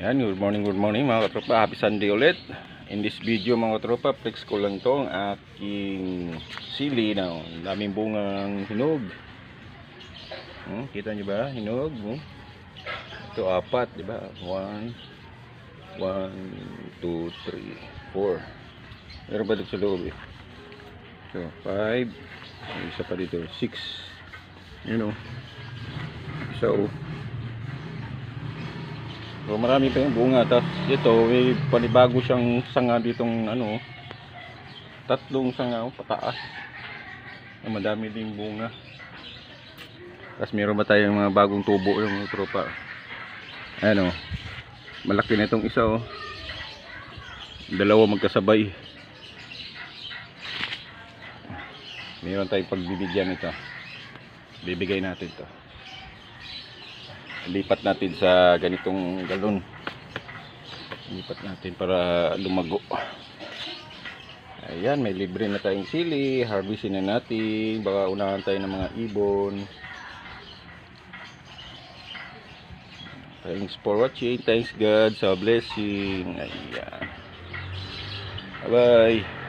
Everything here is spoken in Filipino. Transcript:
Yan, good morning mga katropa. Happy Sunday ulit. In this video mga katropa, flex ko lang to ang aking sili na daming bungang hinog. Kita nyo ba? Hinog. Ito apat, di ba? 1, 2, 3, 4. Meron ba dito sa loob eh? So, 5. May isa pa dito, 6. You know. So, marami pa yung bunga. Tapos ito may panibago siyang sanga ditong tatlong sanga pataas na madami din bunga. Tapos meron ba tayong mga bagong tubo yung mga tropa. Ayan malaki na itong isa dalawa magkasabay. Meron tayong pagbibigyan ito. Bibigay natin to. Lipat natin sa ganitong galon. Lipat natin para lumago. Ayan, may libre na tayong sili. Harvestin na natin. Baka unahan tayo ng mga ibon. Thanks for watching. Thanks God sa blessing. Ayan. Bye bye.